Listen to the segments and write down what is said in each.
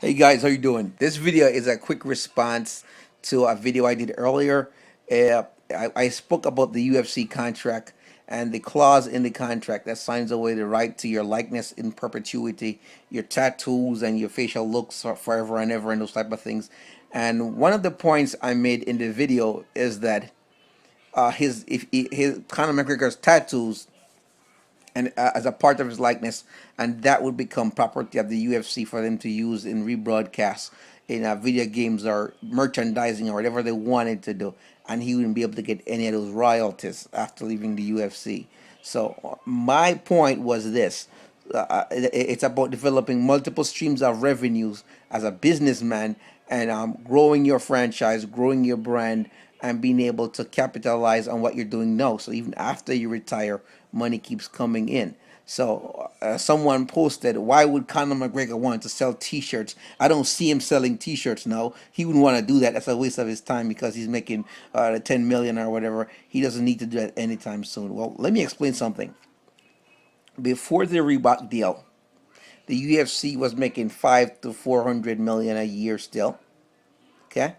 Hey guys, how you doing? This video is a quick response to a video I did earlier. I spoke about the UFC contract and the clause in the contract that signs away the right to your likeness in perpetuity, your tattoos and your facial looks forever and ever, and those type of things. And one of the points I made in the video is that his Conor McGregor's tattoos and as a part of his likeness, and that would become property of the UFC for them to use in rebroadcasts in video games or merchandising or whatever they wanted to do, and he wouldn't be able to get any of those royalties after leaving the UFC. So my point was this: it's about developing multiple streams of revenues as a businessman and growing your franchise, growing your brand, and being able to capitalize on what you're doing now. So even after you retire, money keeps coming in. So someone posted, why would Conor McGregor want to sell T-shirts? I don't see him selling T-shirts now. He wouldn't want to do that. That's a waste of his time because he's making 10 million or whatever. He doesn't need to do that anytime soon. Well, let me explain something. Before the Reebok deal, the UFC was making 5 to 400 million a year still, okay,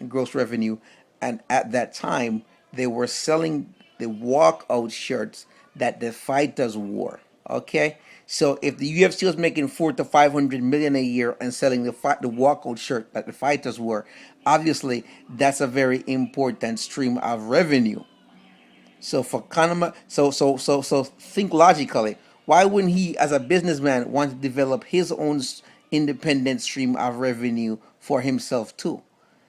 in gross revenue, and at that time they were selling the walkout shirts that the fighters wore. Okay, so if the UFC was making 4 to 500 million a year and selling the walkout shirt that the fighters wore, obviously that's a very important stream of revenue. So for Conor, so think logically. Why wouldn't he, as a businessman, want to develop his own independent stream of revenue for himself too?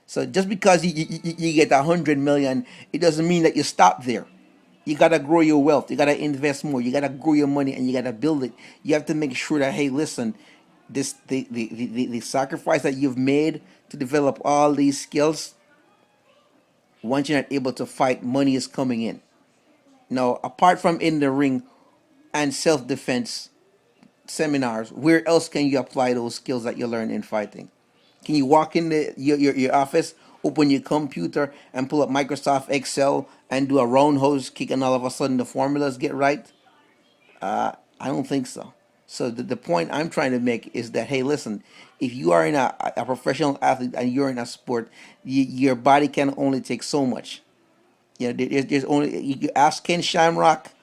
So just because you get 100 million, it doesn't mean that you stop there. You gotta grow your wealth. You gotta invest more. You gotta grow your money, and you gotta build it. You have to make sure that, hey, listen, this the sacrifice that you've made to develop all these skills. Once you're not able to fight, money is coming in. Now, apart from in the ring and self defense seminars, where else can you apply those skills that you learn in fighting? Can you walk in your office, open your computer, and pull up Microsoft Excel and do a roundhouse kick, and all of a sudden the formulas get right? I don't think so. So the point I'm trying to make is that, hey, listen, if you are in a professional athlete and you're in a sport, your body can only take so much. You know, there's only you ask Ken Shamrock,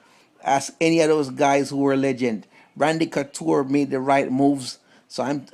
ask any of those guys who were legend. Randy Couture made the right moves, so and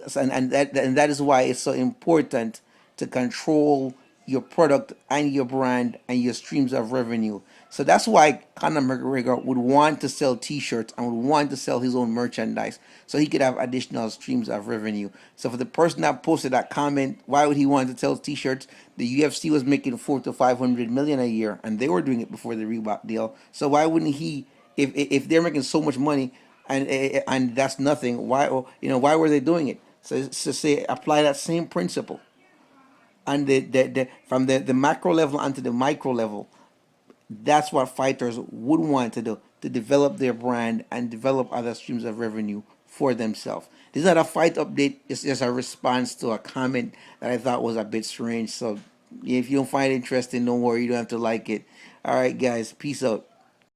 that is why it's so important to control your product and your brand and your streams of revenue. So that's why Conor McGregor would want to sell T-shirts and would want to sell his own merchandise, so he could have additional streams of revenue. So for the person that posted that comment, why would he want to sell T-shirts? The UFC was making 4 to 500 million a year, and they were doing it before the Reebok deal. So why wouldn't he? If they're making so much money and that's nothing, why were they doing it? So say apply that same principle and from the macro level onto the micro level. That's what fighters would want to do, to develop their brand and develop other streams of revenue for themselves. This is not a fight update, it's just a response to a comment that I thought was a bit strange. So if you don't find it interesting, don't worry, you don't have to like it. All right, guys, peace out.